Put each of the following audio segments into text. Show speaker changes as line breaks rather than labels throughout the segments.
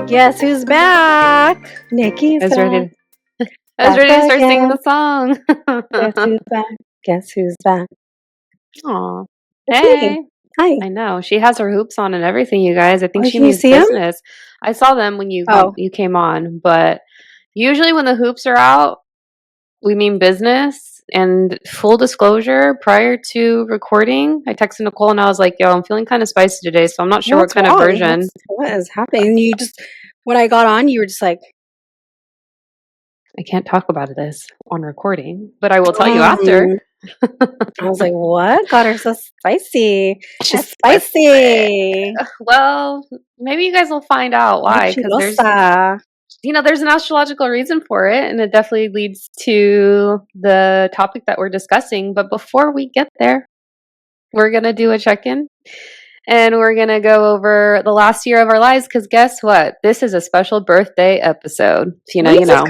Guess who's back? Nikki's
I was
back.
ready. I was ready to start singing the song.
Guess who's back? Guess who's back?
Aw.
It's
Hey.
me. Hi.
I know. She has her hoops on and everything, you guys. I think
Oh,
she
can you
means
see 'em?
business. I saw them when you
Oh.
you came on, but usually when the hoops are out, we mean business. And full disclosure, prior to recording, I texted Nicole and I was like, yo, I'm feeling kind of spicy today, so I'm not sure
What's
what kind of
wrong?
version.
What is happening? And you just, when I got on, you were just like,
I can't talk about this on recording, but I will tell you after.
I was like, what? Got her so spicy.
She's
spicy.
Well, maybe you guys will find out why, because there's an astrological reason for it, and it definitely leads to the topic that we're discussing. But before we get there, we're going to do a check-in, and we're going to go over the last year of our lives, because guess what? This is a special birthday episode. You know.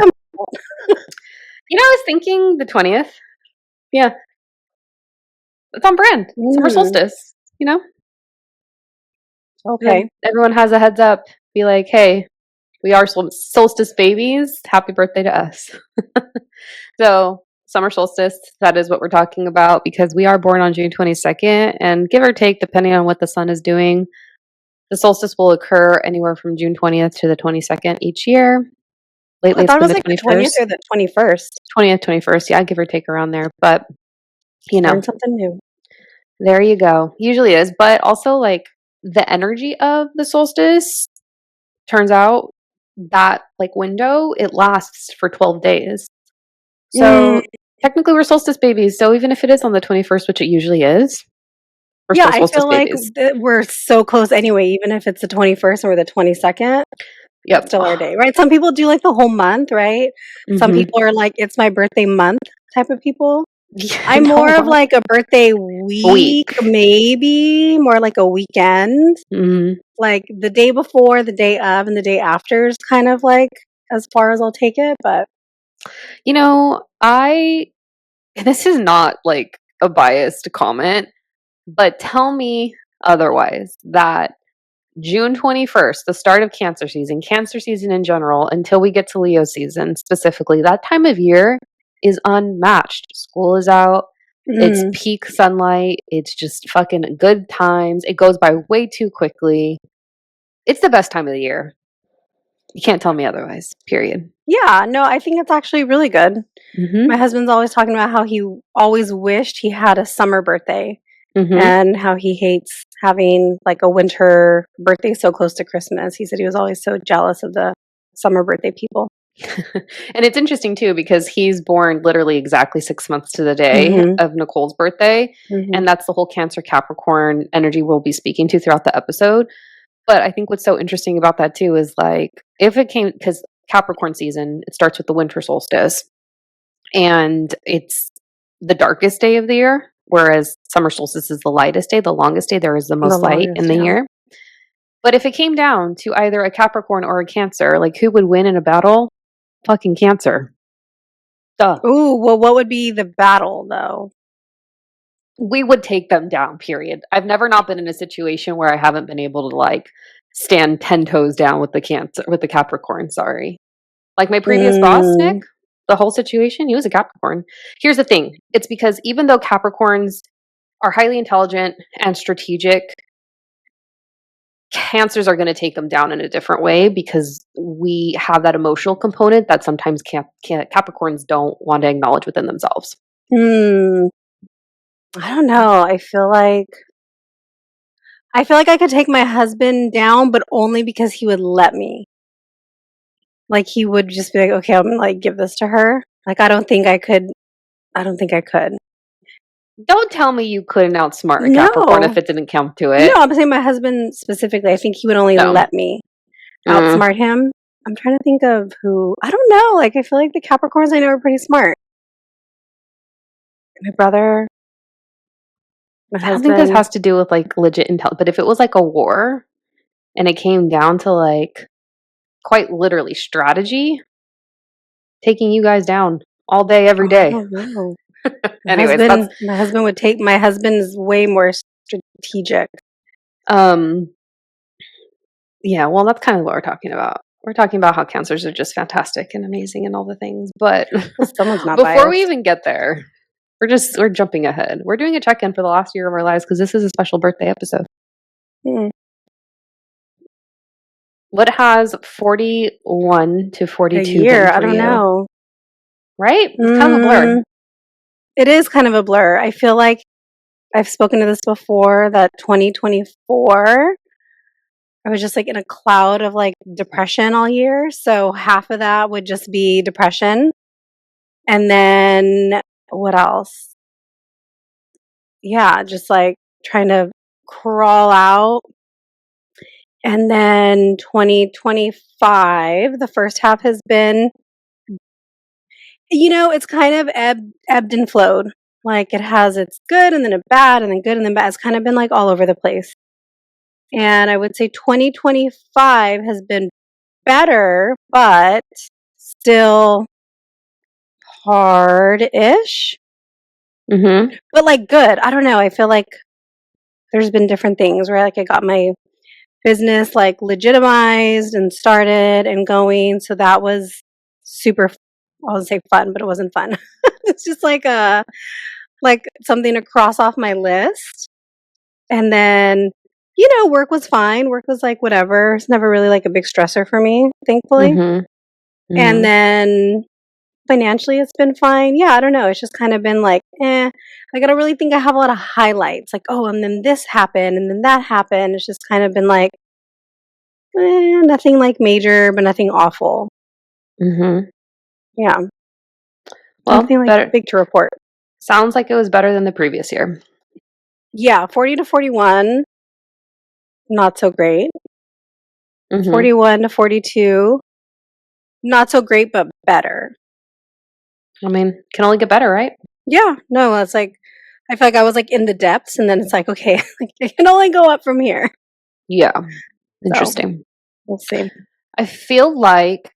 I was thinking the 20th. Yeah. It's on brand. Summer solstice,
Okay.
Everyone has a heads up. Be like, hey, we are solstice babies. Happy birthday to us. So, summer solstice, that is what we're talking about because we are born on June 22nd. And give or take, depending on what the sun is doing, the solstice will occur anywhere from June 20th to the 22nd each year. Lately,
I thought it was
the
like the 20th or the 21st.
20th, 21st. Yeah, give or take around there. But,
learn something new.
There you go. Usually is. But also, like, the energy of the solstice turns out that window, it lasts for 12 days. So technically we're solstice babies. So even if it is on the 21st, which it usually is, we're still solstice babies.
We're so close anyway, even if it's the 21st or the 22nd. Yep. It's still our day, right? Some people do like the whole month, right? Mm-hmm. Some people are like, it's my birthday month type of people. Yeah, I'm more of like a birthday week, maybe more like a weekend. Mm-hmm. Like the day before, the day of, and the day after is kind of like as far as I'll take it. But
and this is not like a biased comment, but tell me otherwise that June 21st, the start of Cancer season in general, until we get to Leo season specifically, that time of year is unmatched. School is out. It's peak sunlight. It's just fucking good times. It goes by way too quickly. It's the best time of the year. You can't tell me otherwise, period.
Yeah, no, I think it's actually really good. Mm-hmm. My husband's always talking about how he always wished he had a summer birthday and how he hates having like a winter birthday so close to Christmas. He said he was always so jealous of the summer birthday people.
And it's interesting too because he's born literally exactly 6 months to the day of Nicole's birthday. And that's the whole Cancer Capricorn energy we'll be speaking to throughout the episode. But I think what's so interesting about that too is like if it came, because Capricorn season, it starts with the winter solstice and it's the darkest day of the year, whereas summer solstice is the lightest day, the longest day. There is the most light in the year. But if it came down to either a Capricorn or a Cancer, like who would win in a battle? Fucking Cancer. Duh.
Ooh, well, what would be the battle though?
We would take them down, period. I've never not been in a situation where I haven't been able to like stand 10 toes down with the Capricorn, sorry. Like my previous boss, Nick, the whole situation, he was a Capricorn. Here's the thing. It's because even though Capricorns are highly intelligent and strategic, Cancers are going to take them down in a different way because we have that emotional component that sometimes Capricorns don't want to acknowledge within themselves.
I don't know. I feel like I could take my husband down, but only because he would let me. Like he would just be like, okay, I'm gonna like give this to her. Like I don't think I could.
Don't tell me you couldn't outsmart a Capricorn if it didn't come to it.
No, I'm saying my husband specifically. I think he would only let me outsmart him. I'm trying to think of who. I don't know. Like I feel like the Capricorns I know are pretty smart. My brother.
I don't think this has to do with like legit intel, but if it was like a war and it came down to like quite literally strategy, taking you guys down all day, every day.
Anyways, my husband would take, my husband is way more strategic.
Yeah, well, that's kind of what we're talking about. We're talking about how cancers are just fantastic and amazing and all the things. But
someone's not
before we
biased.
even get there, we're jumping ahead. We're doing a check-in for the last year of our lives because this is a special birthday episode. What has 41 to 42
a year?
been for
I don't
you?
know.
Right? It's kind of a blur.
It is kind of a blur. I feel like I've spoken to this before, that 2024, I was just like in a cloud of like depression all year. So half of that would just be depression. And then what else? Yeah, just like trying to crawl out. And then 2025, the first half has been, it's kind of ebbed and flowed. Like it has its good and then it's bad and then good and then bad. It's kind of been like all over the place. And I would say 2025 has been better, but still hard-ish. But like good. I don't know. I feel like there's been different things where like I got my business like legitimized and started and going. So that was super, I would say fun, but it wasn't fun. It's just like something to cross off my list. And then, work was fine. Work was like whatever. It's never really like a big stressor for me, thankfully. And then financially, it's been fine. Yeah, I don't know. It's just kind of been like, I gotta really think I have a lot of highlights. Like, oh, and then this happened, and then that happened. It's just kind of been like, nothing like major, but nothing awful. Yeah.
Well,
nothing like
better,
big to report.
Sounds like it was better than the previous year.
Yeah, 40 to 41, not so great. 41 to 42, not so great, but better.
I mean, can only get better, right?
Yeah, no, it's like, I feel like I was like in the depths and then it's like, okay, it can only go up from here.
Yeah. Interesting.
So, we'll see.
I feel like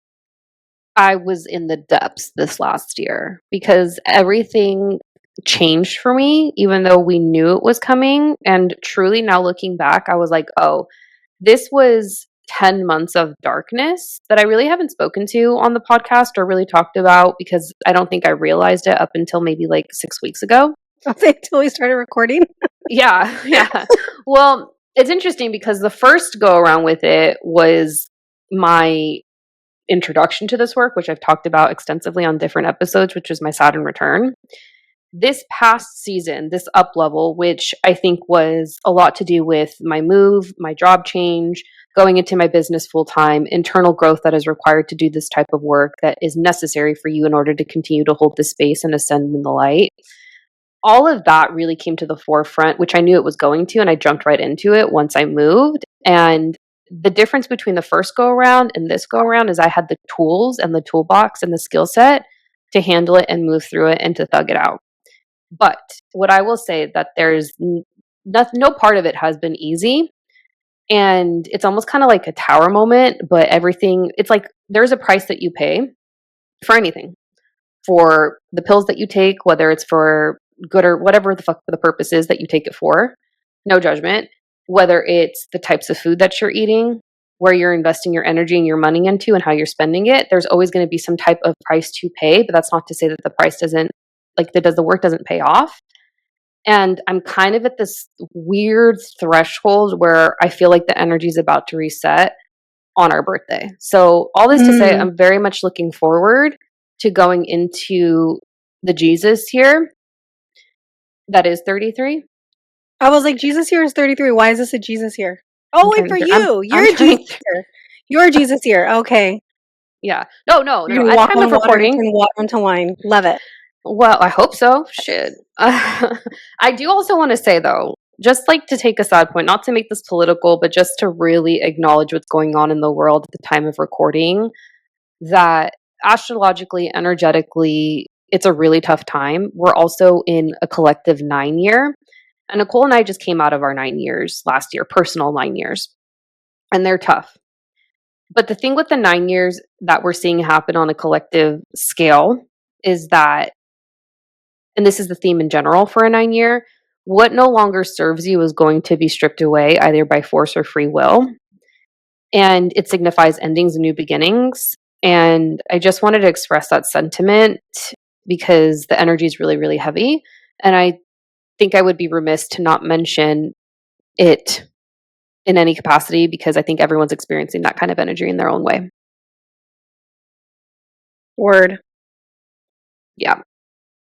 I was in the depths this last year because everything changed for me, even though we knew it was coming. And truly, now looking back, I was like, oh, this was 10 months of darkness that I really haven't spoken to on the podcast or really talked about because I don't think I realized it up until maybe like 6 weeks ago.
Until we started recording?
Yeah. Well, it's interesting because the first go around with it was my introduction to this work, which I've talked about extensively on different episodes, which was my Saturn return. This past season, this up level, which I think was a lot to do with my move, my job change, going into my business full time, internal growth that is required to do this type of work that is necessary for you in order to continue to hold the space and ascend in the light. All of that really came to the forefront, which I knew it was going to, and I jumped right into it once I moved. And the difference between the first go around and this go around is I had the tools and the toolbox and the skill set to handle it and move through it and to thug it out. But what I will say that there's no part of it has been easy. And it's almost kind of like a tower moment, but everything, it's like there's a price that you pay for anything. For the pills that you take, whether it's for good or whatever the fuck the purpose is that you take it for, no judgment. Whether it's the types of food that you're eating, where you're investing your energy and your money into and how you're spending it, there's always going to be some type of price to pay, but that's not to say that the price doesn't, like the work doesn't pay off. And I'm kind of at this weird threshold where I feel like the energy is about to reset on our birthday. So all this to say, I'm very much looking forward to going into the Jesus year that is 33.
I was like, Jesus year is 33. Why is this a Jesus year? Oh, wait, for you. You're Jesus year. You're Jesus year. Okay.
Yeah. No.
You're
At time of recording.
Turn water into wine. Love it.
Well, I hope so. Shit. I do also want to say, though, just like to take a side point, not to make this political, but just to really acknowledge what's going on in the world at the time of recording, that astrologically, energetically, it's a really tough time. We're also in a collective 9 year. And Nicole and I just came out of our 9 years last year, personal 9 years. And they're tough. But the thing with the 9 years that we're seeing happen on a collective scale is that, and this is the theme in general for a 9 year, what no longer serves you is going to be stripped away either by force or free will. And it signifies endings and new beginnings. And I just wanted to express that sentiment because the energy is really, really heavy. And I think I would be remiss to not mention it in any capacity because I think everyone's experiencing that kind of energy in their own way.
Word.
Yeah.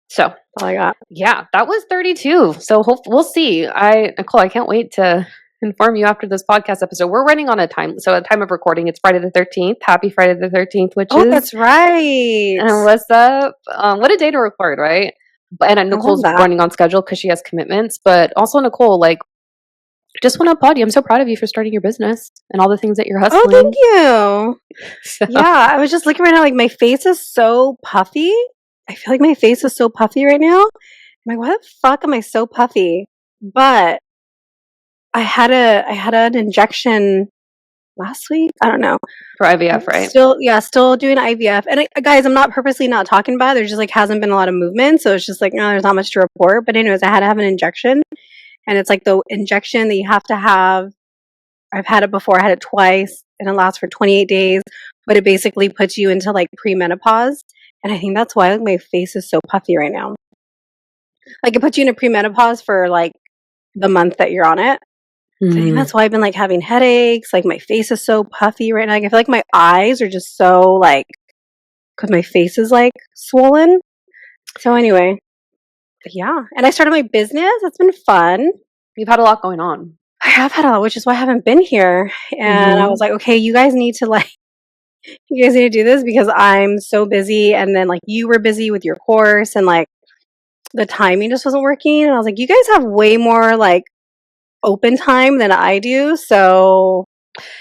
So
that's all I got.
Yeah, that was 32. So we'll see. Nicole, I can't wait to inform you after this podcast episode. We're running on a time. So at time of recording, it's Friday the 13th. Happy Friday the 13th, which is...
that's right.
And what's up? What a day to record, right? And Nicole's running on schedule because she has commitments. But also, Nicole, like, just want to applaud you. I'm so proud of you for starting your business and all the things that you're hustling.
Oh, thank you. So. Yeah, I was just looking right now, like, my face is so puffy. I feel like my face is so puffy right now. I'm like, why the fuck am I so puffy? But I had an injection last week. I don't know.
For IVF, right?
Still doing IVF. And guys, I'm not purposely not talking about it. There just like hasn't been a lot of movement. So it's just like, no, there's not much to report. But anyways, I had to have an injection. And it's like the injection that you have to have. I've had it before. I had it twice. And it lasts for 28 days. But it basically puts you into like premenopause. And I think that's why like my face is so puffy right now. Like it puts you into premenopause for like the month that you're on it. So I think that's why I've been like having headaches. Like my face is so puffy right now. Like, I feel like my eyes are just so like, because my face is like swollen. So anyway, yeah. And I started my business. It's been fun.
You've had a lot going on.
I have had a lot, which is why I haven't been here. And I was like, okay, you guys need to do this because I'm so busy. And then like you were busy with your course and like the timing just wasn't working. And I was like, you guys have way more like open time than I do. So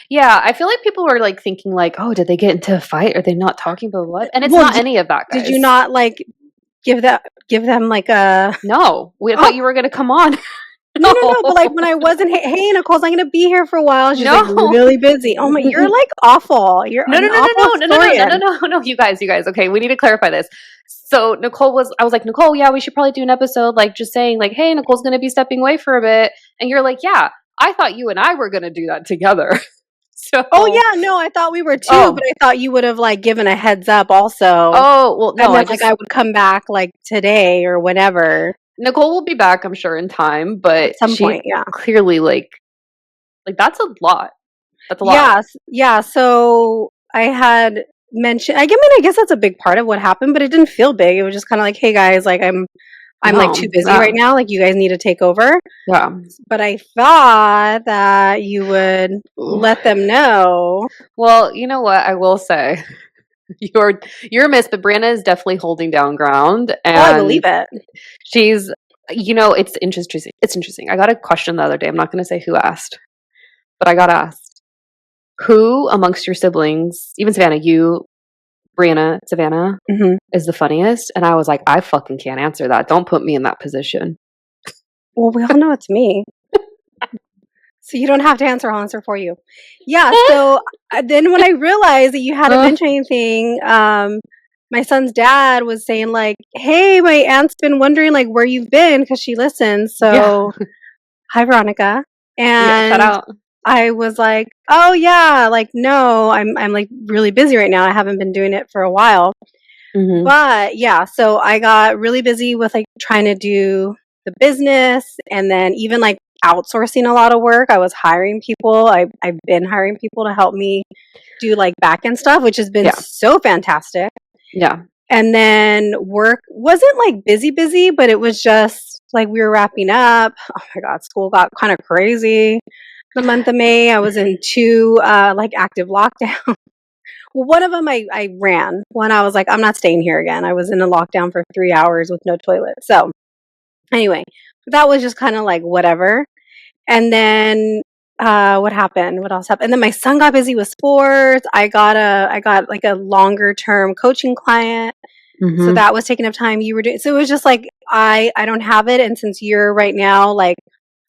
yeah, I feel like people were like thinking like, oh, did they get into a fight? Are they not talking about what? And it's not any of that, guys.
Did you not like give them like a...
No, we thought you were going to come on.
No, but like when I wasn't, hey, Nicole's not going to be here for a while. She's like really busy. Oh my, you're like awful. You're
no, you guys. Okay, we need to clarify this. So I was like, Nicole, yeah, we should probably do an episode, like just saying like, hey, Nicole's going to be stepping away for a bit. And you're like, yeah, I thought you and I were going to do that together. So,
no, I thought we were too, but I thought you would have like given a heads up also.
Oh, well, no,
and then, I would come back like today or whenever.
Nicole will be back, I'm sure, in time, but
at some point, yeah.
Clearly, like that's a lot. That's a lot.
Yeah. So I had mentioned. I guess that's a big part of what happened, but it didn't feel big. It was just kind of like, hey guys, like I'm like too busy right now. Like you guys need to take over.
Yeah.
But I thought that you would let them know. Well,
you know what? I will say. You're a miss, but Brianna is definitely holding down ground. And
I believe it.
She's, it's interesting. It's interesting. I got a question the other day. I'm not going to say who asked, but I got asked, who amongst your siblings, even Savannah, you, Brianna, Savannah, is the funniest? And I was like, I fucking can't answer that. Don't put me in that position.
Well, we all know it's me. So you don't have to answer. I'll answer for you. Yeah. So then when I realized that you hadn't mentioned anything, my son's dad was saying like, hey, my aunt's been wondering like where you've been because she listens. So hi, Veronica. And
shout out.
I was like, oh yeah, like, no, I'm like really busy right now. I haven't been doing it for a while. But yeah, so I got really busy with like trying to do the business and then even like outsourcing a lot of work. I was hiring people. I've been hiring people to help me do like back end stuff, which has been so fantastic. Yeah. And then work wasn't like busy, but it was just like we were wrapping up. Oh my God, school got kind of crazy. The month of May, I was in 2 like active lockdowns. Well, one of them I ran. One I was like, I'm not staying here again. I was in a lockdown for 3 hours with no toilet. So anyway, that was just kind of like whatever. And then what happened? What else happened? And then my son got busy with sports. I got like a longer term coaching client. So that was taking up time. You were doing, so it was just like I don't have it. And since you're right now like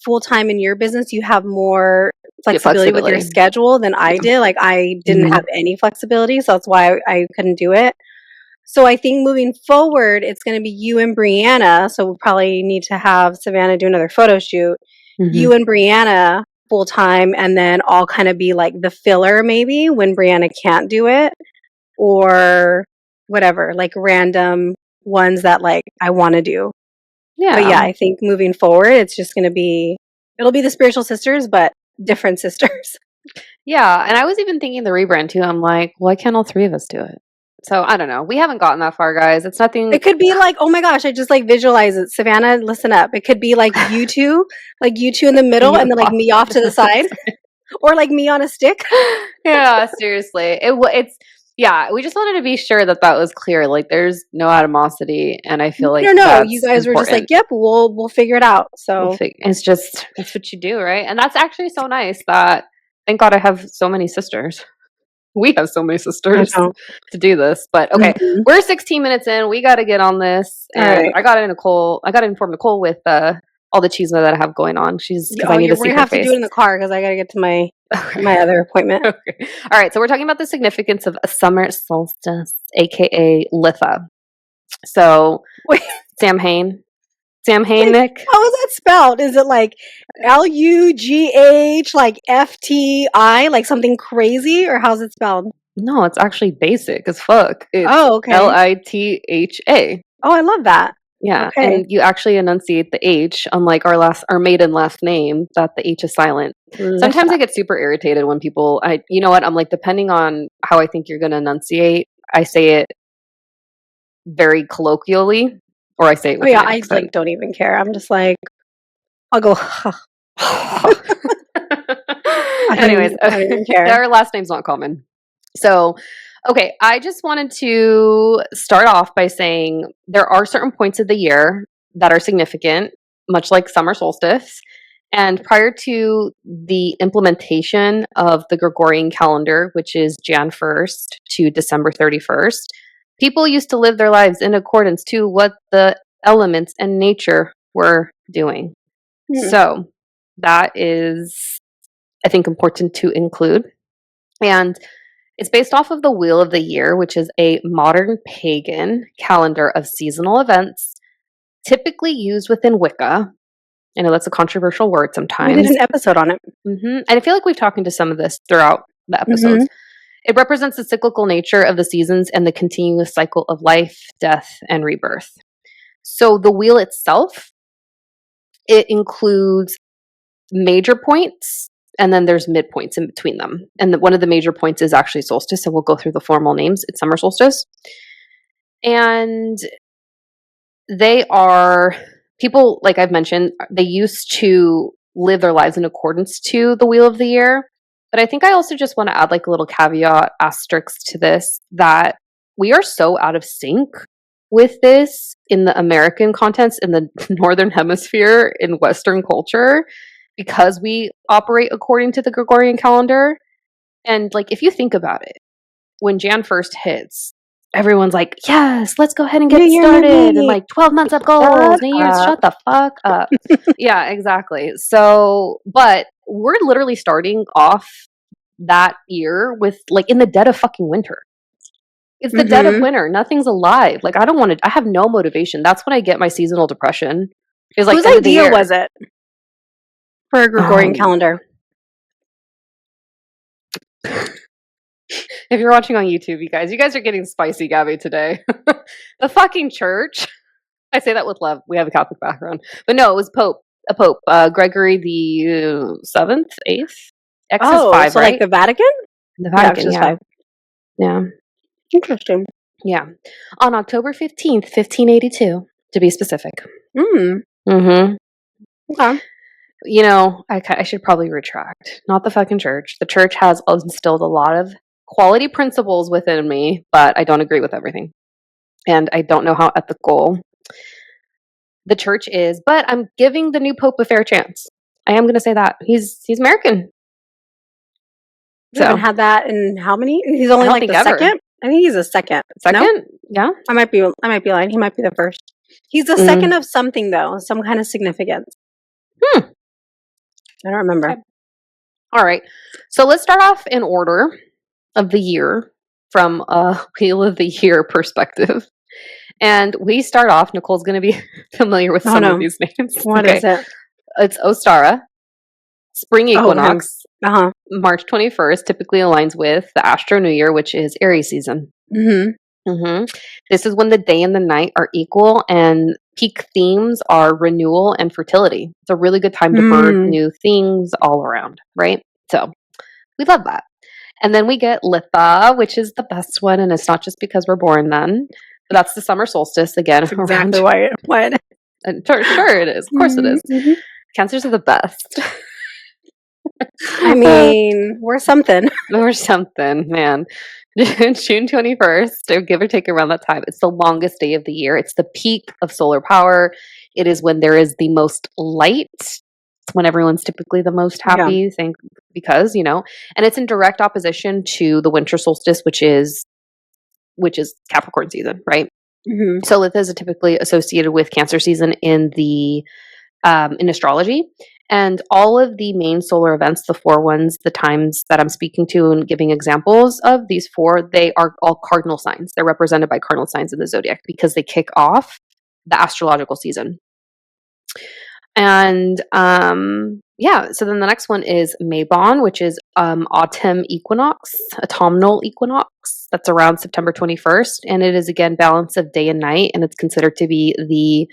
full time in your business, you have more flexibility with your schedule than I did. Like I didn't have any flexibility, so that's why I couldn't do it. So I think moving forward, it's going to be you and Brianna. So we'll probably need to have Savannah do another photo shoot. You and Brianna full time, and then I'll kind of be like the filler maybe when Brianna can't do it, or whatever, like random ones that like I want to do.
Yeah.
But yeah, I think moving forward, it's just going to be, it'll be the spiritual sisters, but different sisters.
Yeah. And I was even thinking the rebrand too. I'm like, why can't all three of us do it? So I don't know. We haven't gotten that far, guys. It's nothing.
It could be like, oh my gosh, I just like visualize it. Savannah, listen up. It could be like you two in the middle, and then like me off to the side, or like me on a stick.
Yeah, seriously. It's yeah. We just wanted to be sure that was clear. Like, there's no animosity, and I feel like
no. You guys were just like, yep, we'll figure it out. So
it's what you do, right? And that's actually so nice. That thank God I have so many sisters. We have so many sisters to do this. But okay, we're 16 minutes in. We got to get on this. And I got to inform Nicole with all the chisme that I have going on. I need to see her face. We have to
do it in the car because I got to get to my other appointment.
Okay. All right. So we're talking about the significance of a summer solstice, aka Litha. So Sam Hain, Nick.
How is that spelled? Is it like LUGH, like FTI, like something crazy, or how's it spelled?
No, it's actually basic as fuck. It's
okay.
LITHA.
Oh, I love that.
Yeah, okay. And you actually enunciate the H, unlike our maiden last name, that the H is silent. Sometimes I get super irritated when people, you know what, I'm like, depending on how I think you're going to enunciate, I say it very colloquially, or I say it with an accent.
I like don't even care. I'm just like, I'll go.
Anyways, I don't even care. Our last name's not common. So, okay, I just wanted to start off by saying there are certain points of the year that are significant, much like summer solstice. And prior to the implementation of the Gregorian calendar, which is Jan 1st to December 31st, people used to live their lives in accordance to what the elements and nature were doing. So that is, I think, important to include. And it's based off of the Wheel of the Year, which is a modern pagan calendar of seasonal events, typically used within Wicca. I know that's a controversial word sometimes.
We did an episode on it.
And I feel like we've talked into some of this throughout the episodes. It represents the cyclical nature of the seasons and the continuous cycle of life, death, and rebirth. So the wheel itself, it includes major points, and then there's midpoints in between them. And one of the major points is actually solstice, and we'll go through the formal names. It's summer solstice. And they are, people, like I've mentioned, they used to live their lives in accordance to the Wheel of the Year. But I think I also just want to add like a little caveat asterisk to this, that we are so out of sync with this in the American context, in the Northern Hemisphere, in Western culture, because we operate according to the Gregorian calendar. And like, if you think about it, when Jan 1st hits, everyone's like, yes, let's go ahead and get started. And like 12 months of goals, New Year's, shut the fuck up. Yeah, exactly. So, but we're literally starting off that year with like in the dead of fucking winter. It's the dead of winter. Nothing's alive. Like, I have no motivation. That's when I get my seasonal depression. Is like,
whose idea was it for a Gregorian calendar?
If you're watching on YouTube, you guys are getting spicy, Gabby, today. The fucking church. I say that with love. We have a Catholic background. But no, it was a pope, Gregory the 7th, 8th? X is 5,
so
right?
like the Vatican?
The Vatican,
yeah. 5.
Yeah.
Interesting.
Yeah. On October 15th, 1582, to be specific.
Okay.
You know, I should probably retract. Not the fucking church. The church has instilled a lot of quality principles within me, but I don't agree with everything. And I don't know how ethical the church is, but I'm giving the new pope a fair chance. I am going to say that. He's American.
We haven't had that in how many? He's only like the second? I think he's the second.
Second? No? Yeah.
I might be lying. He might be the first. He's the second of something though, some kind of significance. I don't remember.
Okay. All right. So let's start off in order of the year. from a Wheel of the Year perspective. And we start off, Nicole's going to be familiar with some of these names.
What is it?
It's Ostara. Spring equinox. March 21st typically aligns with the Astro New Year, which is Aries season. This is when the day and the night are equal, and peak themes are renewal and fertility. It's a really good time to birth new things all around, right? So we love that. And then we get Litha, which is the best one, and it's not just because we're born then, but that's the summer solstice again.
That's exactly why. What?
Sure it is. Of course it is. Cancers are the best.
I mean, we're something.
We're something, man. June 21st, give or take around that time. It's the longest day of the year. It's the peak of solar power. It is when there is the most light. It's when everyone's typically the most happy, because, and it's in direct opposition to the winter solstice, which is Capricorn season, right? So Litha is typically associated with Cancer season in astrology. And all of the main solar events, the 4 ones, the times that I'm speaking to and giving examples of, these 4, they are all cardinal signs. They're represented by cardinal signs in the zodiac because they kick off the astrological season. And so then the next one is Mabon, which is autumnal equinox. That's around September 21st. And it is, again, balance of day and night. And it's considered to be the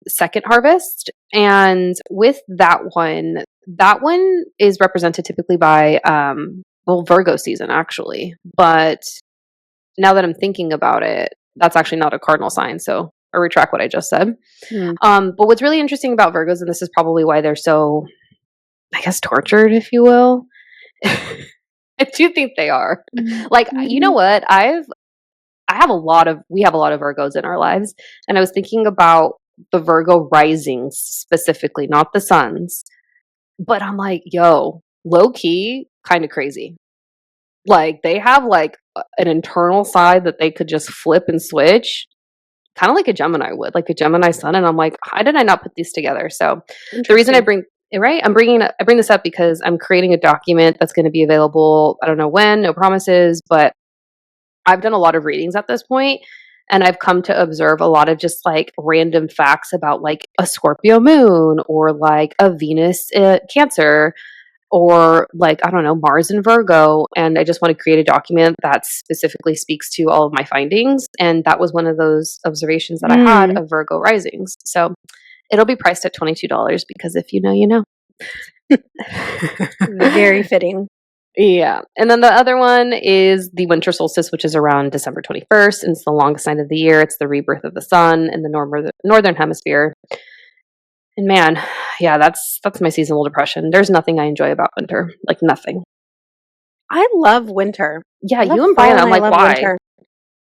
second harvest. And with that one is represented typically by Virgo season, actually. But now that I'm thinking about it, that's actually not a cardinal sign, so I retract what I just said. But what's really interesting about Virgos, and this is probably why they're so, I guess, tortured, if you will. I do think they are. Like, you know what? we have a lot of Virgos in our lives, and I was thinking about the Virgo risings specifically, not the suns. But I'm like, yo, low key, kind of crazy. Like, they have like an internal side that they could just flip and switch, kind of like a Gemini would, like a Gemini sun. And I'm like, how did I not put these together? So the reason I bring this up because I'm creating a document that's going to be available. I don't know when, no promises, but I've done a lot of readings at this point, and I've come to observe a lot of just like random facts about like a Scorpio moon or like a Venus Cancer or like, I don't know, Mars in Virgo. And I just want to create a document that specifically speaks to all of my findings. And that was one of those observations that I had of Virgo risings. So it'll be priced at $22 because if you know, you know.
Very fitting.
Yeah. And then the other one is the winter solstice, which is around December 21st. And it's the longest night of the year. It's the rebirth of the sun in the northern hemisphere. And man, yeah, that's my seasonal depression. There's nothing I enjoy about winter. Like, nothing.
I love winter.
Yeah, you and Brian, I'm like, why?
Winter.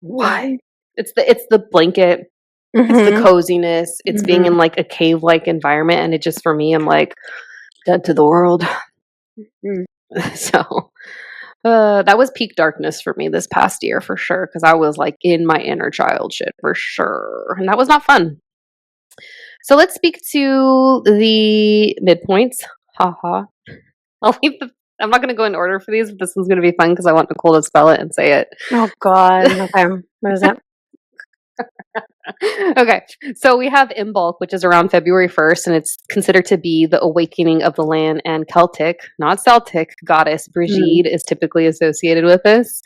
Why? It's the blanket. It's the coziness. It's being in like a cave-like environment. And it just, for me, I'm like, dead to the world. So that was peak darkness for me this past year for sure, because I was like in my inner child shit for sure, and that was not fun. So let's speak to the midpoints. Haha. I'm not going to go in order for these, but this one's going to be fun because I want Nicole to spell it and say it.
Oh God. Okay. What is that?
Okay, so we have Imbolc, which is around February 1st, and it's considered to be the awakening of the land, and Celtic, not Celtic, goddess Brigitte is typically associated with this.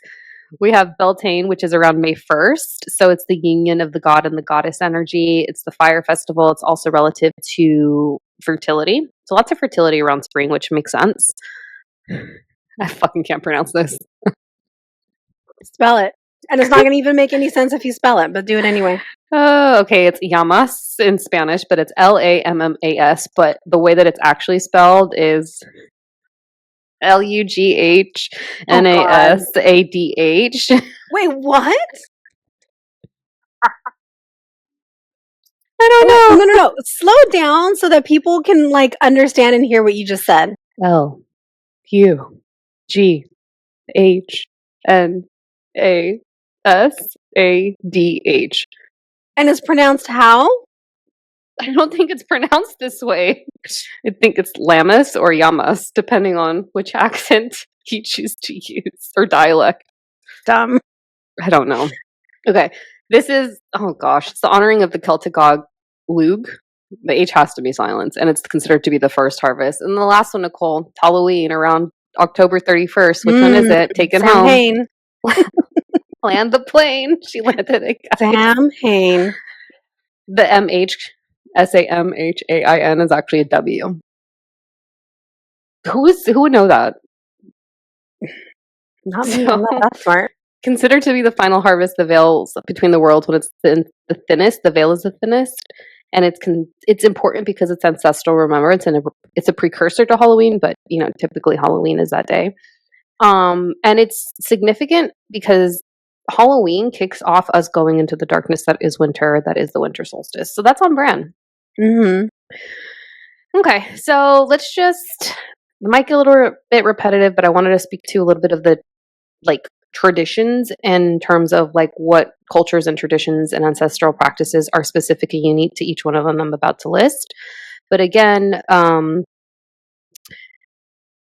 We have Beltane, which is around May 1st, so it's the union of the god and the goddess energy. It's the fire festival. It's also relative to fertility. So lots of fertility around spring, which makes sense. I fucking can't pronounce this.
Spell it. And it's not going to even make any sense if you spell it, but do it anyway.
Oh, okay. It's Llamas in Spanish, but it's Lammas. But the way that it's actually spelled is Lughnadh.
Wait, what?
I don't know.
No. Slow down so that people can like understand and hear what you just said.
Lughnadh.
And it's pronounced how?
I don't think it's pronounced this way. I think it's Llamas or Llamas, depending on which accent you choose to use or dialect.
Dumb.
I don't know. Okay. This is, oh gosh, it's the honoring of the Celtic god Lugh. The H has to be silenced, and it's considered to be the first harvest. And the last one, Nicole, Halloween around October 31st. Which one is it? Take it home.
Samhain.
Land the plane. She landed it, guys.
Samhain.
The Samhain is actually a W. Who would know that?
Not me. I'm not that smart.
Considered to be the final harvest, the veils between the worlds when it's the thinnest. The veil is the thinnest, and it's important because it's ancestral remembrance, and it's a precursor to Halloween. But typically Halloween is that day, and it's significant because Halloween kicks off us going into the darkness that is winter. That is the winter solstice. So that's on brand.
Mm-hmm.
Okay, so let's just. It might get a little bit repetitive, but I wanted to speak to a little bit of the traditions in terms of what cultures and traditions and ancestral practices are specific and unique to each one of them I'm about to list. But again,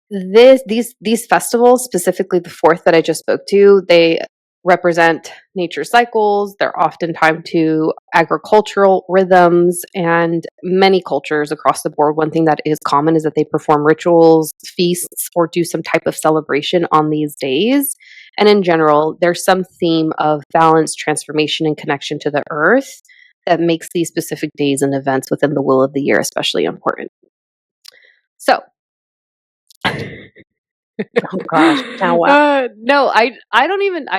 these festivals, specifically the fourth that I just spoke to, they represent nature cycles. They're often tied to agricultural rhythms, and many cultures across the board, one thing that is common is that they perform rituals, feasts, or do some type of celebration on these days. And in general, there's some theme of balance, transformation, and connection to the earth that makes these specific days and events within the will of the year especially important. So
oh gosh, now what?
No, I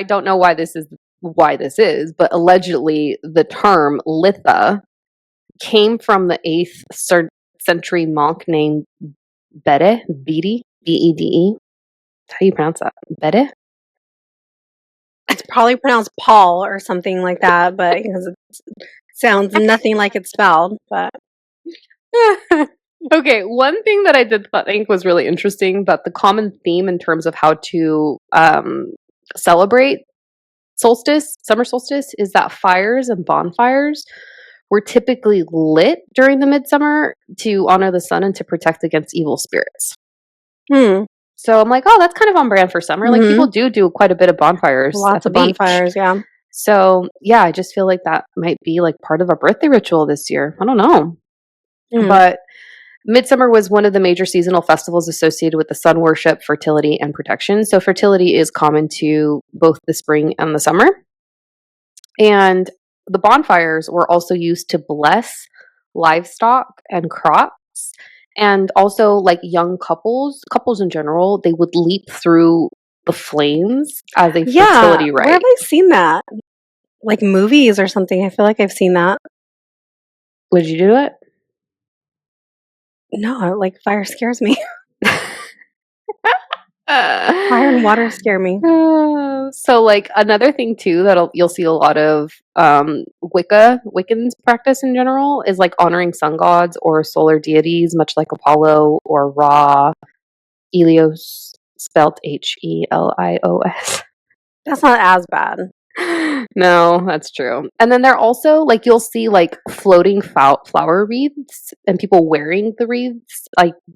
don't know why this is, but allegedly the term Litha came from the 8th century monk named Bede, B-E-D-E. How do you pronounce that? Bede?
It's probably pronounced Paul or something like that, but because it sounds nothing like it's spelled, but
okay, one thing that I did think was really interesting about the common theme in terms of how to celebrate summer solstice, is that fires and bonfires were typically lit during the midsummer to honor the sun and to protect against evil spirits. So I'm like, oh, that's kind of on brand for summer. Like people do quite a bit of bonfires.
Lots of bonfires, yeah.
So yeah, I just feel like that might be part of a birthday ritual this year. I don't know. But Midsummer was one of the major seasonal festivals associated with the sun worship, fertility, and protection. So fertility is common to both the spring and the summer. And the bonfires were also used to bless livestock and crops. And also young couples in general, they would leap through the flames as a fertility rite.
Where have I seen that? Movies or something. I feel like I've seen that.
Would you do it?
No, fire scares me. Fire and water scare me.
So another thing too that you'll see a lot of Wiccans practice in general is honoring sun gods or solar deities, much like Apollo or Ra, Helios, spelt Helios.
That's not as bad.
No, that's true. And then they're also you'll see floating flower wreaths and people wearing the wreaths.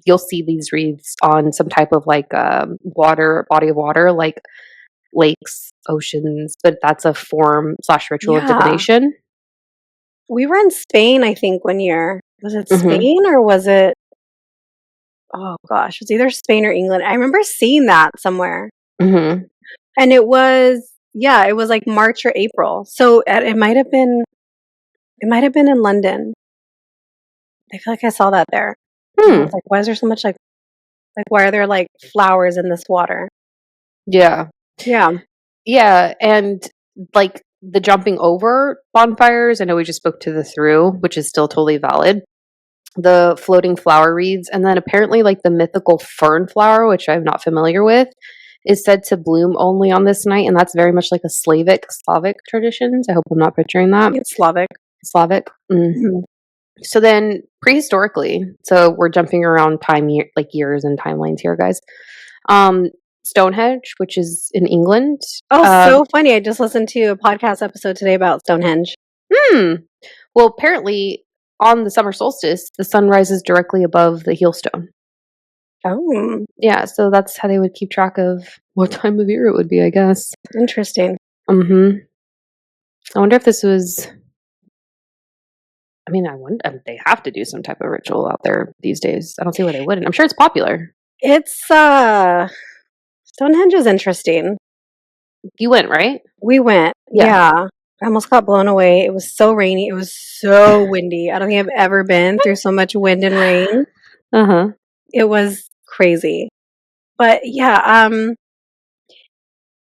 You'll see these wreaths on some type of body of water, like lakes, oceans, but that's a form / ritual of divination.
We were in Spain, I think, one year. Was it Spain or was it? Oh gosh, it's either Spain or England. I remember seeing that somewhere, and it was. Yeah, it was March or April. So it might have been in London. I feel like I saw that there. I was why is there so much why are there flowers in this water?
Yeah.
Yeah.
Yeah, and the jumping over bonfires, I know we just spoke to the through, which is still totally valid. The floating flower wreaths, and then apparently the mythical fern flower, which I'm not familiar with, is said to bloom only on this night, and that's very much a Slavic traditions. I hope I'm not butchering that.
It's Slavic.
So then prehistorically, so we're jumping around years and timelines here, guys. Stonehenge, which is in England.
Oh, so funny. I just listened to a podcast episode today about Stonehenge.
Well, apparently on the summer solstice, the sun rises directly above the heel stone.
Oh.
Yeah, so that's how they would keep track of what time of year it would be, I guess.
Interesting.
I wonder if this was, I mean, I wonder, they have to do some type of ritual out there these days. I don't see why they wouldn't. I'm sure it's popular.
It's, Stonehenge is interesting.
You went, right?
We went, yeah. I almost got blown away. It was so rainy. It was so windy. I don't think I've ever been through so much wind and rain. It was crazy. But yeah,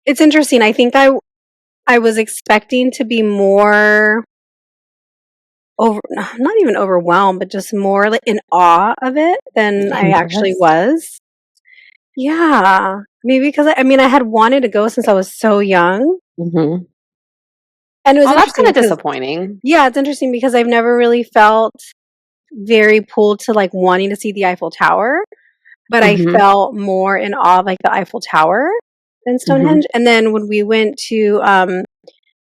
it's interesting. I think I was expecting to be more not even overwhelmed, but just more like in awe of it than I actually was. Yeah. Maybe because I had wanted to go since I was so young. And it was
that's
interesting
kind of
because,
disappointing.
yeah, it's interesting because I've never really felt very pulled to like wanting to see the Eiffel Tower, but I felt more in awe of like the Eiffel Tower than Stonehenge. And then when we went to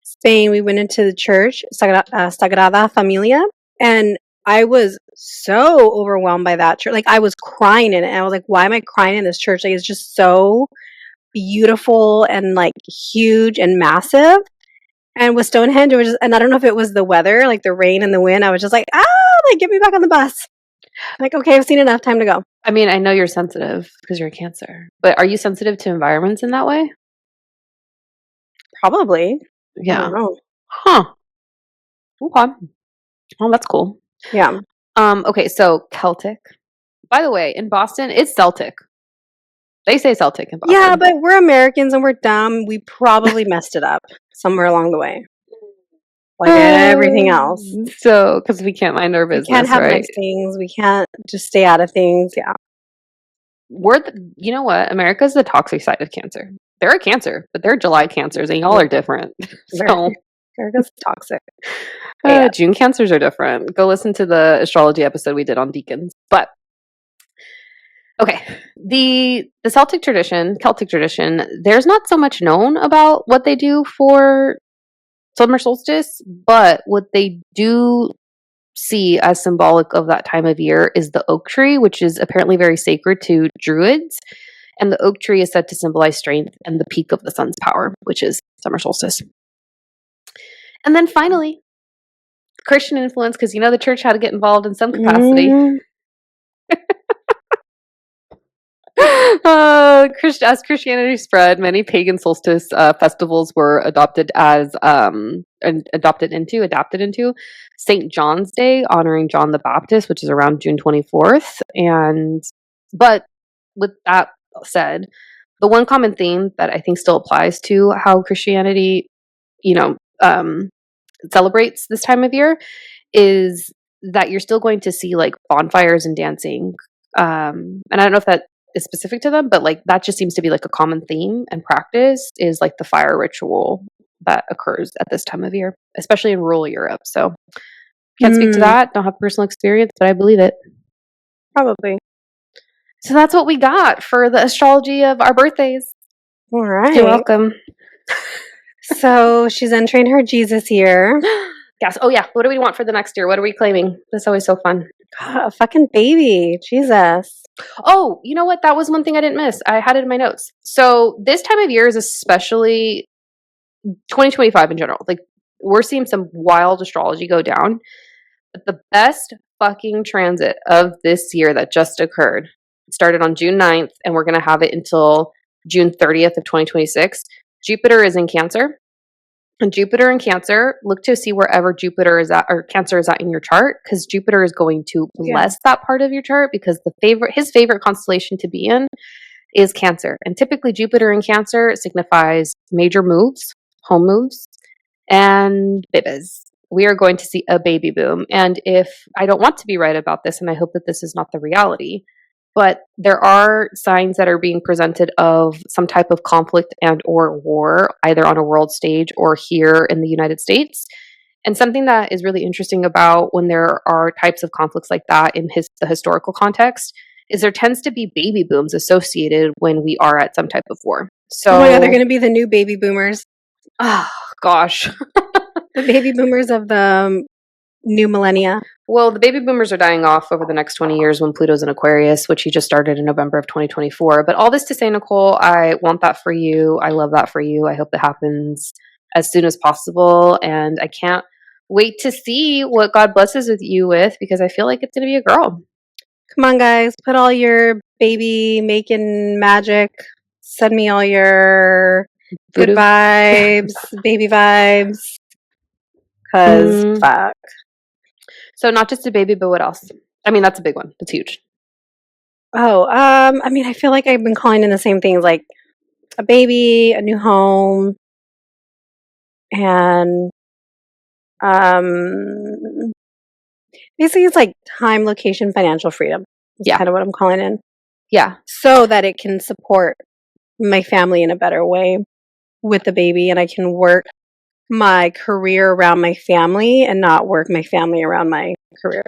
Spain, we went into the church, Sagrada Familia, and I was so overwhelmed by that church. Like I was crying in it. And I was like, why am I crying in this church? Like it's just so beautiful and like huge and massive. And with Stonehenge, it was just, and I don't know if it was the weather, like the rain and the wind. I was just like, like get me back on the bus. Like, okay, I've seen enough, time to go.
I mean, I know you're sensitive because you're a Cancer, but are you sensitive to environments in that way?
Probably.
Yeah.
I don't know.
Huh. Okay. Well, that's cool.
Yeah.
Okay, so Celtic. By the way, in Boston, it's Celtic. They say Celtic in Boston.
Yeah, but we're Americans and we're dumb. We probably messed it up somewhere along the way. Like everything else.
So, because we can't mind our business,
we can't have
right?
nice things. We can't just stay out of things. Yeah.
You know what? America's the toxic side of Cancer. They're a Cancer, but they're July Cancers, and y'all are different. So,
America's toxic.
June Cancers are different. Go listen to the astrology episode we did on deacons. But okay, the Celtic tradition, there's not so much known about what they do for summer solstice, but what they do see as symbolic of that time of year is the oak tree, which is apparently very sacred to druids. And the oak tree is said to symbolize strength and the peak of the sun's power, which is summer solstice. And then finally, Christian influence, because the church had to get involved in some capacity. As Christianity spread, many pagan solstice festivals were adapted into St. John's Day, honoring John the Baptist, which is around June 24th. But with that said, the one common theme that I think still applies to how Christianity, celebrates this time of year is that you're still going to see like bonfires and dancing. And I don't know if that is specific to them, but like that just seems to be like a common theme and practice is like the fire ritual that occurs at this time of year, especially in rural Europe. So can't speak to that. Don't have personal experience, but I believe it.
Probably.
So that's what we got for the astrology of our birthdays.
All right.
You're welcome.
So she's entering her Jesus year.
Yes. Oh yeah. What do we want for the next year? What are we claiming? That's always so fun.
God, a fucking baby. Jesus.
Oh, you know what? That was one thing I didn't miss. I had it in my notes. So this time of year is especially 2025 in general. Like we're seeing some wild astrology go down. But the best fucking transit of this year that just occurred started on June 9th, and we're going to have it until June 30th of 2026. Jupiter is in Cancer. And Jupiter in Cancer, look to see wherever Jupiter is at or Cancer is at in your chart, because Jupiter is going to bless that part of your chart because his favorite constellation to be in is Cancer. And typically Jupiter in Cancer signifies major moves, home moves, and babies. We are going to see a baby boom. And if I don't want to be right about this, and I hope that this is not the reality, but there are signs that are being presented of some type of conflict and or war, either on a world stage or here in the United States. And something that is really interesting about when there are types of conflicts like that in the historical context is there tends to be baby booms associated when we are at some type of war. So,
oh my God, they're going to be the new baby boomers.
Oh, gosh.
The baby boomers of the new millennia?
Well, the baby boomers are dying off over the next 20 years when Pluto's in Aquarius, which he just started in November of 2024. But all this to say, Nicole, I want that for you. I love that for you. I hope that happens as soon as possible. And I can't wait to see what God blesses with you with, because I feel like it's going to be a girl.
Come on, guys. Put all your baby making magic. Send me all your good vibes, baby vibes. Because fuck.
So not just a baby, but what else? I mean, that's a big one. It's huge.
Oh, I mean, I feel like I've been calling in the same things, like a baby, a new home, and basically it's like time, location, financial freedom. That's kind of what I'm calling in.
Yeah.
So that it can support my family in a better way with the baby, and I can work my career around my family and not work my family around my career.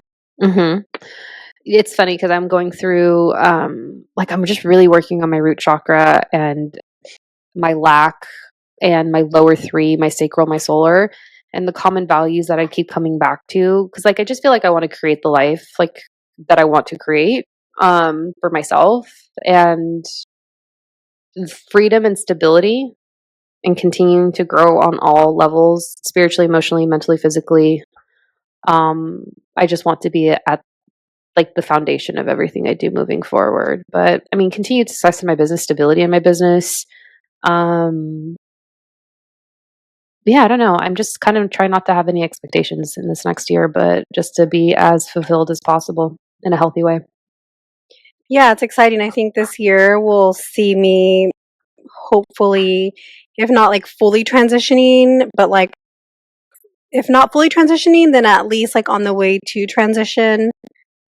It's funny because I'm going through, I'm just really working on my root chakra and my lack and my lower three, my sacral, my solar, and the common values that I keep coming back to. Because I just feel like I want to create the life that I want to create for myself, and freedom and stability, and continuing to grow on all levels, spiritually, emotionally, mentally, physically. I just want to be at the foundation of everything I do moving forward. But I mean, continued success in my business, stability in my business. Yeah, I don't know. I'm just kind of trying not to have any expectations in this next year, but just to be as fulfilled as possible in a healthy way.
Yeah, it's exciting. I think this year will see me hopefully, if not fully transitioning, but if not fully transitioning, then at least on the way to transition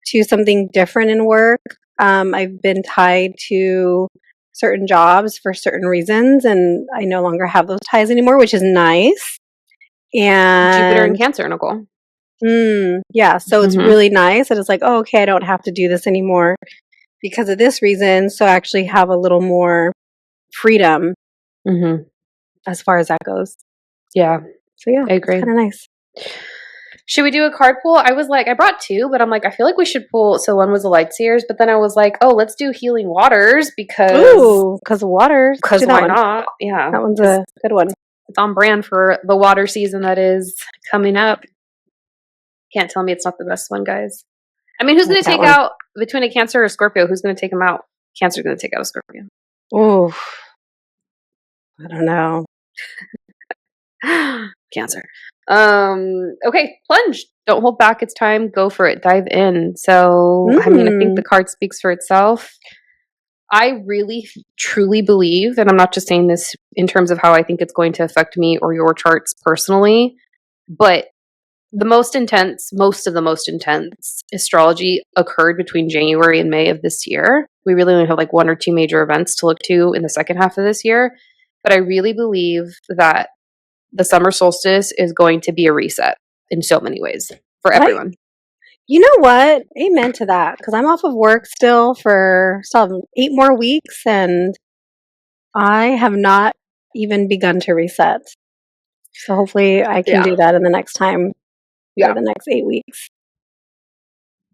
to something different in work. I've been tied to certain jobs for certain reasons, and I no longer have those ties anymore, which is nice. And
Jupiter in Cancer, Nicole.
Yeah, so it's really nice that it's okay, I don't have to do this anymore because of this reason. So I actually have a little more freedom as far as that goes.
Yeah.
So yeah,
I agree.
It's kind of nice.
Should we do a card pull? I was I brought two, but I'm I feel like we should pull. So one was the light seers, but then I was oh, let's do healing waters
because waters.
Because why not? Yeah,
that one's a good one.
It's on brand for the water season that is coming up. Can't tell me it's not the best one, guys. I mean, who's going to take out between a Cancer or a Scorpio? Who's going to take them out? Cancer's going to take out a Scorpio.
Oh, I don't know.
Cancer. Okay, plunge. Don't hold back. It's time. Go for it. Dive in. So, I mean, I think the card speaks for itself. I really, truly believe, and I'm not just saying this in terms of how I think it's going to affect me or your charts personally, but most of the most intense astrology occurred between January and May of this year. We really only have one or two major events to look to in the second half of this year. But I really believe that the summer solstice is going to be a reset in so many ways for everyone.
You know what? Amen to that. Because I'm off of work still for 8 more weeks, and I have not even begun to reset. So hopefully I can do that in the next time. Yeah, the next 8 weeks.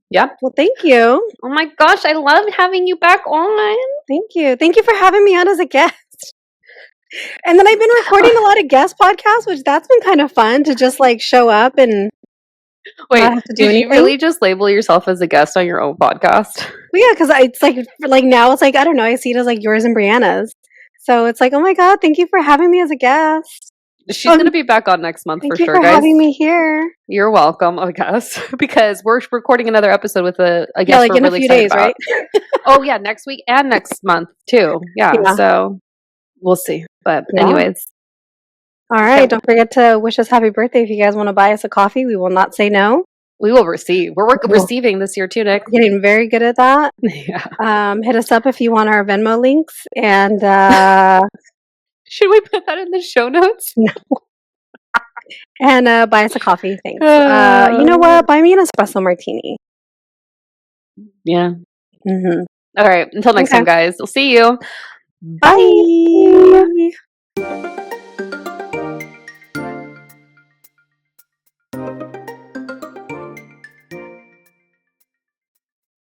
Yeah.
Well, thank you.
Oh my gosh, I love having you back on.
Thank you. Thank you for having me on as a guest. And then I've been recording a lot of guest podcasts, which that's been kind of fun to just show up and
not have to do anything. You really just label yourself as a guest on your own podcast?
Well, yeah, because it's now it's I don't know, I see it as yours and Brianna's. So it's oh my God, thank you for having me as a guest.
She's going to be back on next month for sure, guys.
Thank you for having me here.
You're welcome, I guess, because we're recording another episode with a guest we're
in
really
a few
excited
days,
about.
Right?
Oh yeah, next week and next month too. Yeah. So we'll see. But anyways.
All right. Don't forget to wish us happy birthday. If you guys want to buy us a coffee, we will not say no.
We will receive. We're receiving this year too, Nick.
Getting very good at that.
Yeah.
Hit us up if you want our Venmo links. And
should we put that in the show notes?
No. And buy us a coffee. Thanks. You know what? Buy me an espresso martini.
Yeah. All right. Until next time, guys. We'll see you.
Bye.